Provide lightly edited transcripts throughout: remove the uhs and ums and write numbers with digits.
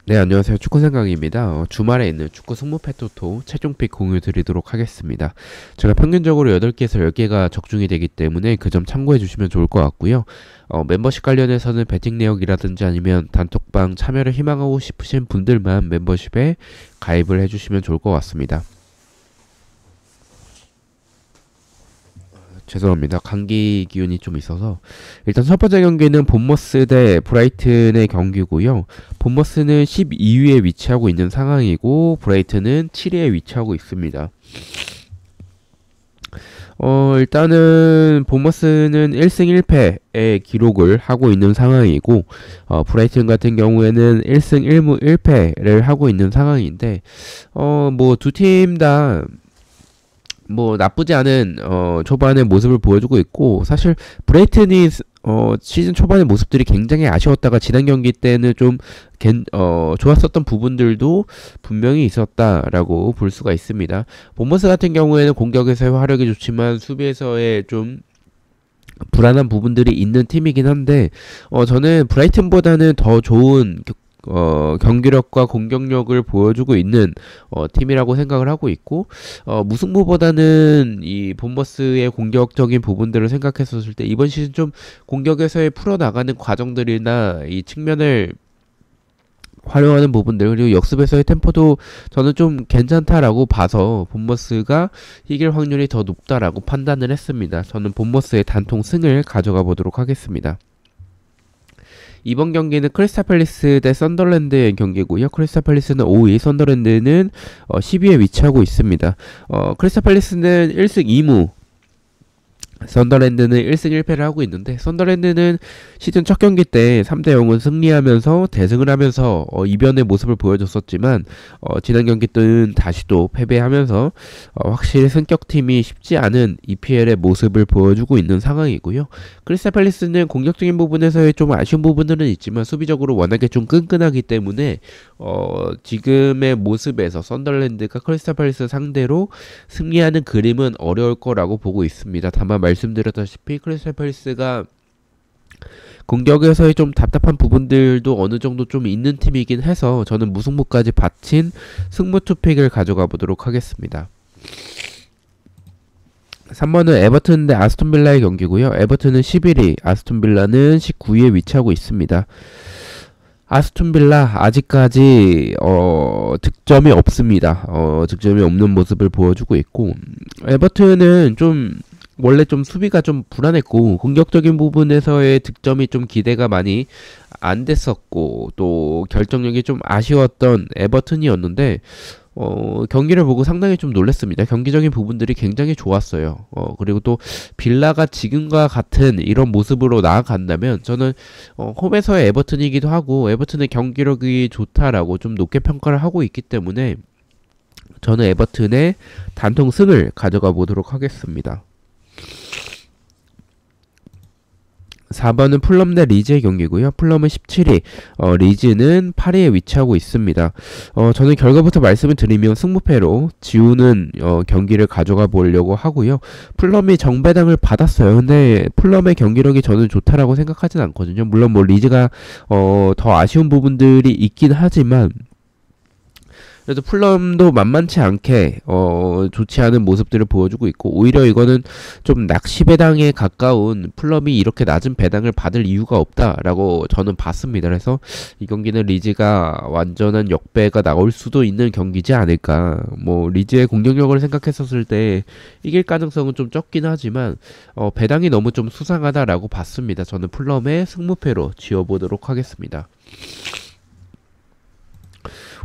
네, 안녕하세요. 축구 생각입니다. 주말에 있는 축구 승무패 토토 최종픽 공유 드리도록 하겠습니다. 제가 평균적으로 8개에서 10개가 적중이 되기 때문에 그 점 참고해 주시면 좋을 것 같고요. 멤버십 관련해서는 배팅 내역이라든지 아니면 단톡방 참여를 희망하고 싶으신 분들만 멤버십에 가입을 해 주시면 좋을 것 같습니다. 죄송합니다. 감기 기운이 좀 있어서. 일단 첫 번째 경기는 본머스 대 브라이튼의 경기고요. 본머스는 12위에 위치하고 있는 상황이고 브라이튼은 7위에 위치하고 있습니다. 일단은 본머스는 1승 1패의 기록을 하고 있는 상황이고 브라이튼 같은 경우에는 1승 1무 1패를 하고 있는 상황인데 뭐 두 팀 다 뭐 나쁘지 않은 초반의 모습을 보여주고 있고, 사실 브레이튼이 시즌 초반의 모습들이 굉장히 아쉬웠다가 지난 경기 때는 좀 좋았었던 부분들도 분명히 있었다라고 볼 수가 있습니다. 본머스 같은 경우에는 공격에서의 화력이 좋지만 수비에서의 좀 불안한 부분들이 있는 팀이긴 한데 저는 브라이튼보다는 더 좋은 경기력과 공격력을 보여주고 있는 팀이라고 생각을 하고 있고, 무승부보다는 이 본머스의 공격적인 부분들을 생각했었을 때 이번 시즌 좀 공격에서의 풀어나가는 과정들이나 이 측면을 활용하는 부분들, 그리고 역습에서의 템포도 저는 좀 괜찮다라고 봐서 본머스가 이길 확률이 더 높다라고 판단을 했습니다. 저는 본머스의 단통 승을 가져가 보도록 하겠습니다. 이번 경기는 크리스탈 팰리스 대 썬더랜드의 경기고요. 크리스탈 팰리스는 5위, 썬더랜드는 10위에 위치하고 있습니다. 크리스탈 팰리스는 1승 2무, 썬더랜드는 1승 1패를 하고 있는데, 썬더랜드는 시즌 첫 경기 때 3대 0은 승리하면서 대승을 하면서 이변의 모습을 보여줬었지만 지난 경기 때는 다시 또 패배하면서 확실히 승격팀이 쉽지 않은 EPL의 모습을 보여주고 있는 상황이고요. 크리스탈 팰리스는 공격적인 부분에서의 좀 아쉬운 부분들은 있지만 수비적으로 워낙에 좀 끈끈하기 때문에 지금의 모습에서 썬더랜드가 크리스탈 팰리스 상대로 승리하는 그림은 어려울 거라고 보고 있습니다. 다만 말씀드렸다시피 크리스탈 팰리스가 공격에서의 좀 답답한 부분들도 어느 정도 좀 있는 팀이긴 해서 저는 무승부까지 바친 승부 투픽을 가져가 보도록 하겠습니다. 3번은 에버튼 대 아스톤 빌라의 경기고요. 에버튼은 11위, 아스톤 빌라는 19위에 위치하고 있습니다. 아스톤 빌라 아직까지 득점이 없습니다. 득점이 없는 모습을 보여주고 있고, 에버튼은 좀 원래 좀 수비가 좀 불안했고 공격적인 부분에서의 득점이 좀 기대가 많이 안 됐었고 또 결정력이 좀 아쉬웠던 에버튼이었는데 경기를 보고 상당히 좀 놀랐습니다. 경기적인 부분들이 굉장히 좋았어요. 그리고 또 빌라가 지금과 같은 이런 모습으로 나아간다면 저는 홈에서의 에버튼이기도 하고 에버튼의 경기력이 좋다라고 좀 높게 평가를 하고 있기 때문에 저는 에버튼의 단통 승을 가져가 보도록 하겠습니다. 4번은 풀럼 대 리즈의 경기고요. 풀럼은 17위, 리즈는 8위에 위치하고 있습니다. 저는 결과부터 말씀을 드리면 승무패로 지우는 경기를 가져가 보려고 하고요. 풀럼이 정배당을 받았어요. 근데 풀럼의 경기력이 저는 좋다라고 생각하진 않거든요. 물론 뭐 리즈가 더 아쉬운 부분들이 있긴 하지만 그래도 풀럼도 만만치 않게 좋지 않은 모습들을 보여주고 있고, 오히려 이거는 좀 낚시 배당에 가까운, 풀럼이 이렇게 낮은 배당을 받을 이유가 없다라고 저는 봤습니다. 그래서 이 경기는 리즈가 완전한 역배가 나올 수도 있는 경기지 않을까. 뭐 리즈의 공격력을 생각했었을 때 이길 가능성은 좀 적긴 하지만 배당이 너무 좀 수상하다라고 봤습니다. 저는 풀럼의 승무패로 지어보도록 하겠습니다.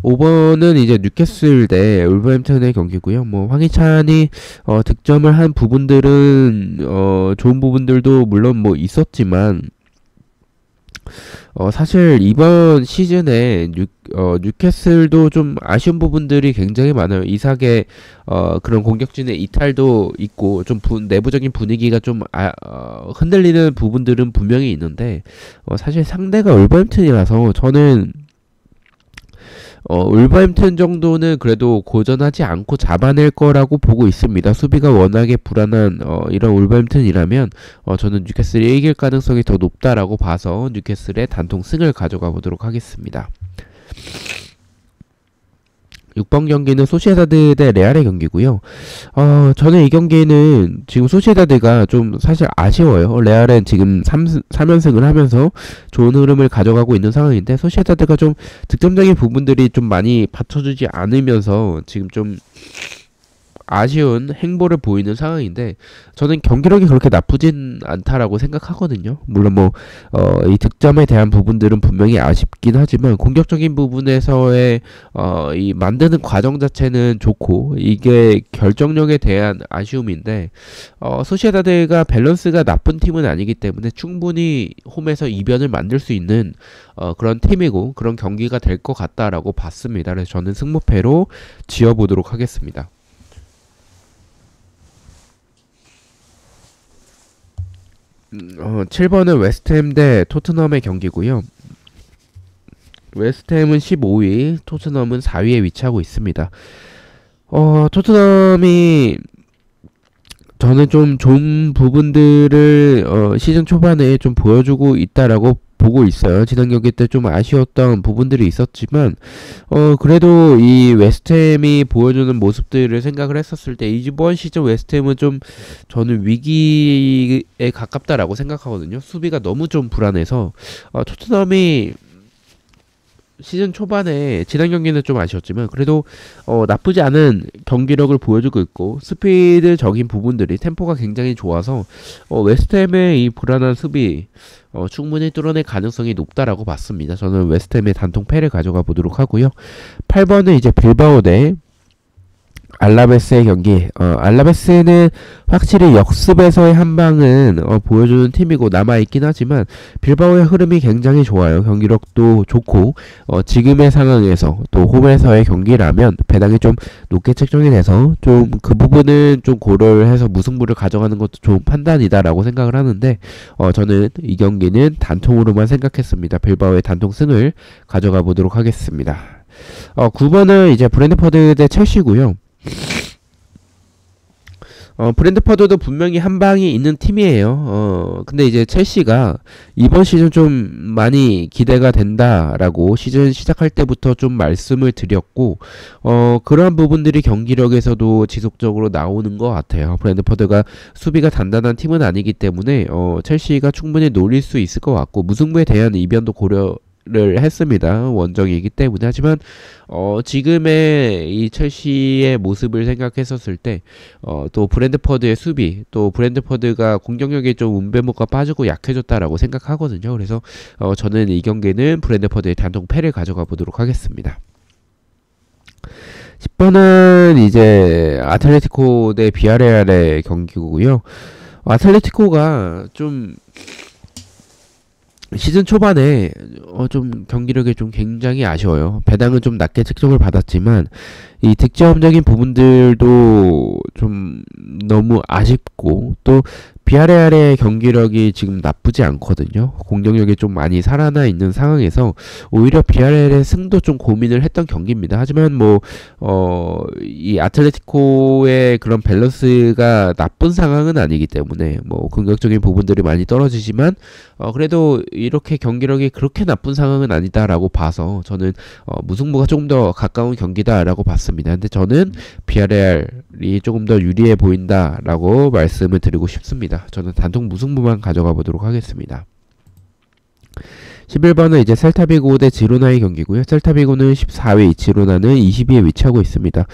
5번은 이제 뉴캐슬 대 울버햄튼의 경기고요. 뭐 황희찬이 득점을 한 부분들은 좋은 부분들도 물론 뭐 있었지만 사실 이번 시즌에 뉴캐슬도 좀 아쉬운 부분들이 굉장히 많아요. 이삭의 그런 공격진의 이탈도 있고 좀 내부적인 분위기가 좀 흔들리는 부분들은 분명히 있는데 사실 상대가 울버햄튼이라서 저는 울버햄튼 정도는 그래도 고전하지 않고 잡아낼 거라고 보고 있습니다. 수비가 워낙에 불안한 이런 울버햄튼이라면 저는 뉴캐슬이 이길 가능성이 더 높다라고 봐서 뉴캐슬의 단통 승을 가져가 보도록 하겠습니다. 6번 경기는 소시에다드 대 레알의 경기고요. 저는 이 경기는 지금 소시에다드가 좀 사실 아쉬워요. 레알은 지금 3연승을 하면서 좋은 흐름을 가져가고 있는 상황인데 소시에다드가 좀 득점적인 부분들이 좀 많이 받쳐주지 않으면서 지금 좀 아쉬운 행보를 보이는 상황인데 저는 경기력이 그렇게 나쁘진 않다라고 생각하거든요. 물론 이 득점에 대한 부분들은 분명히 아쉽긴 하지만 공격적인 부분에서의 이 만드는 과정 자체는 좋고 이게 결정력에 대한 아쉬움인데 소시에다드가 밸런스가 나쁜 팀은 아니기 때문에 충분히 홈에서 이변을 만들 수 있는 그런 팀이고 그런 경기가 될 것 같다라고 봤습니다. 그래서 저는 승무패로 지어보도록 하겠습니다. 7번은 웨스트햄 대 토트넘의 경기고요. 웨스트햄은 15위, 토트넘은 4위에 위치하고 있습니다. 토트넘이 저는 좀 좋은 부분들을 시즌 초반에 좀 보여주고 있다라고 보고 있어요. 지난 경기 때 좀 아쉬웠던 부분들이 있었지만 그래도 이 웨스트햄이 보여주는 모습들을 생각을 했었을 때 이번 시즌 웨스트햄은 좀 저는 위기에 가깝다라고 생각하거든요. 수비가 너무 좀 불안해서 토트넘이 시즌 초반에 지난 경기는 좀 아쉬웠지만 그래도 나쁘지 않은 경기력을 보여주고 있고 스피드적인 부분들이 템포가 굉장히 좋아서 웨스트햄의 이 불안한 수비 충분히 뚫어낼 가능성이 높다라고 봤습니다. 저는 웨스트햄의 단통 패를 가져가 보도록 하고요. 8번은 이제 빌바오 대 알라베스의 경기. 알라베스는 확실히 역습에서의 한 방은 보여주는 팀이고 남아있긴 하지만 빌바오의 흐름이 굉장히 좋아요. 경기력도 좋고 지금의 상황에서 또 홈에서의 경기라면 배당이 좀 높게 책정이 돼서 좀 그 부분은 좀 고려를 해서 무승부를 가져가는 것도 좋은 판단이다라고 생각을 하는데 저는 이 경기는 단통으로만 생각했습니다. 빌바오의 단통 승을 가져가 보도록 하겠습니다. 9번은 이제 브랜트퍼드 대 첼시고요. 브랜트퍼드도 분명히 한 방이 있는 팀이에요. 근데 이제 첼시가 이번 시즌 좀 많이 기대가 된다라고 시즌 시작할 때부터 좀 말씀을 드렸고, 그러한 부분들이 경기력에서도 지속적으로 나오는 것 같아요. 브랜트퍼드가 수비가 단단한 팀은 아니기 때문에, 첼시가 충분히 노릴 수 있을 것 같고, 무승부에 대한 이변도 를 했습니다. 원정이기 때문에. 하지만 지금의 이 첼시의 모습을 생각했었을 때 또 브랜트퍼드의 수비, 또 브랜트퍼드가 공격력이 좀 운배모가 빠지고 약해졌다라고 생각하거든요. 그래서 저는 이 경기는 브랜트퍼드의 단통 패를 가져가 보도록 하겠습니다. 10번은 이제 아틀레티코 대 비아레알의 경기고요. 아틀레티코가 좀 시즌 초반에 좀 경기력이 좀 굉장히 아쉬워요. 배당은 좀 낮게 책정을 받았지만 이 득점적인 부분들도 좀 너무 아쉽고 또 비아레알의 경기력이 지금 나쁘지 않거든요. 공격력이 좀 많이 살아나 있는 상황에서 오히려 비아레알의 승도 좀 고민을 했던 경기입니다. 하지만 이 아틀레티코의 그런 밸런스가 나쁜 상황은 아니기 때문에 공격적인 부분들이 많이 떨어지지만 그래도 이렇게 경기력이 그렇게 나쁜 상황은 아니다라고 봐서 저는 무승부가 조금 더 가까운 경기다라고 봤습니다. 근데 저는 비아레알이 조금 더 유리해 보인다라고 말씀을 드리고 싶습니다. 저는 단통 무승부만 가져가 보도록 하겠습니다. 11번은 이제 셀타비고 대 지로나의 경기고요. 셀타비고는 14위, 지로나는 20위에 위치하고 있습니다.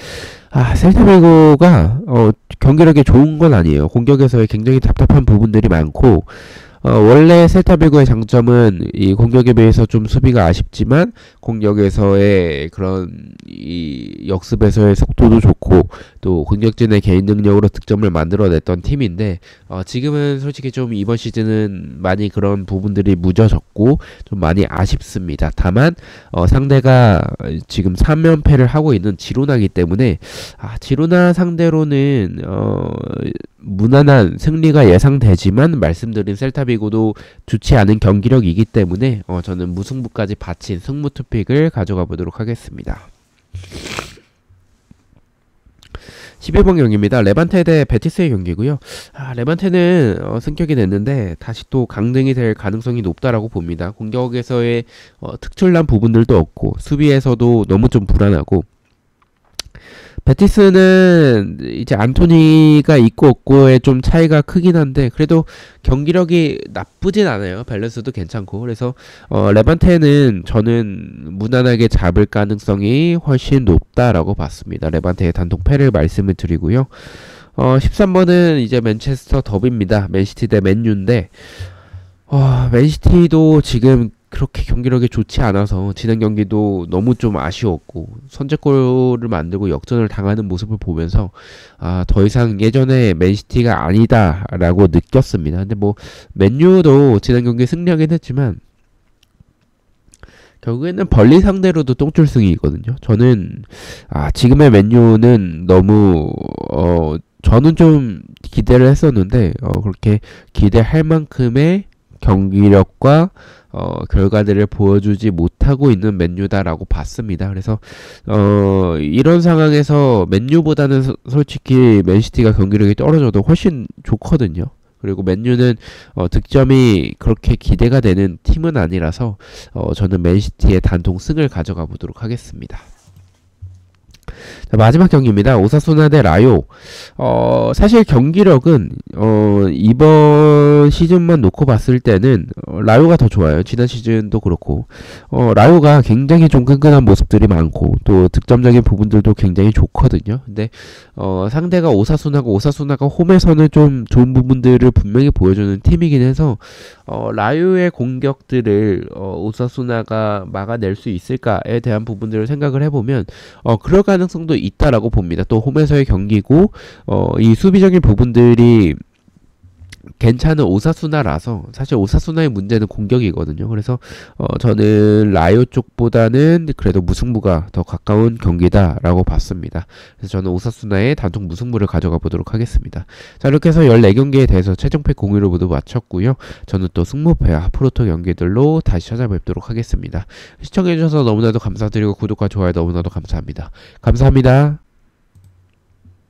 셀타비고가 경기력이 좋은 건 아니에요. 공격에서의 굉장히 답답한 부분들이 많고 원래 셀타비고의 장점은 이 공격에 비해서 좀 수비가 아쉽지만 공격에서의 그런 이 역습에서의 속도도 좋고 또 공격진의 개인 능력으로 득점을 만들어냈던 팀인데 지금은 솔직히 좀 이번 시즌은 많이 그런 부분들이 무뎌졌고 좀 많이 아쉽습니다. 다만 상대가 지금 3연패를 하고 있는 지로나이기 때문에 지로나 상대로는 무난한 승리가 예상되지만 말씀드린 셀타비고도 좋지 않은 경기력이기 때문에 저는 무승부까지 바친 승무 투픽을 가져가 보도록 하겠습니다. 11번 경기입니다. 레반테 대 베티스의 경기고요. 레반테는 승격이 됐는데 다시 또 강등이 될 가능성이 높다라고 봅니다. 공격에서의 특출난 부분들도 없고 수비에서도 너무 좀 불안하고 베티스는 이제 안토니가 있고 없고의 좀 차이가 크긴 한데 그래도 경기력이 나쁘진 않아요. 밸런스도 괜찮고 그래서 레반테는 저는 무난하게 잡을 가능성이 훨씬 높다라고 봤습니다. 레반테의 단독 패를 말씀을 드리고요. 13번은 이제 맨체스터 더비입니다. 맨시티 대 맨유인데 맨시티도 지금 그렇게 경기력이 좋지 않아서 지난 경기도 너무 좀 아쉬웠고 선제골을 만들고 역전을 당하는 모습을 보면서 더 이상 예전에 맨시티가 아니다라고 느꼈습니다. 근데 뭐 맨유도 지난 경기에 승리하긴 했지만 결국에는 벌리 상대로도 똥줄승이거든요. 저는 지금의 맨유는 너무 저는 좀 기대를 했었는데 그렇게 기대할 만큼의 경기력과 결과들을 보여주지 못하고 있는 맨유다라고 봤습니다. 그래서 이런 상황에서 맨유보다는 솔직히 맨시티가 경기력이 떨어져도 훨씬 좋거든요. 그리고 맨유는 득점이 그렇게 기대가 되는 팀은 아니라서 저는 맨시티의 단통 승을 가져가 보도록 하겠습니다. 자, 마지막 경기입니다. 오사수나 대 라요. 사실 경기력은 이번 시즌만 놓고 봤을 때는 라요가 더 좋아요. 지난 시즌도 그렇고 라요가 굉장히 좀 끈끈한 모습들이 많고 또 득점적인 부분들도 굉장히 좋거든요. 근데 상대가 오사수나가 홈에서는 좀 좋은 부분들을 분명히 보여주는 팀이긴 해서 라요의 공격들을 오사수나가 막아낼 수 있을까에 대한 부분들을 생각을 해보면 그럴 가능성도 있다라고 봅니다. 또 홈에서의 경기고 이 수비적인 부분들이 괜찮은 오사수나라서 사실 오사수나의 문제는 공격이거든요. 그래서 저는 라요 쪽보다는 그래도 무승부가 더 가까운 경기다라고 봤습니다. 그래서 저는 오사수나의 단독 무승부를 가져가 보도록 하겠습니다. 자, 이렇게 해서 14경기에 대해서 최종팩 공유를 모두 마쳤고요. 저는 또 승무패와 프로토 경기들로 다시 찾아뵙도록 하겠습니다. 시청해주셔서 너무나도 감사드리고 구독과 좋아요 너무나도 감사합니다. 감사합니다.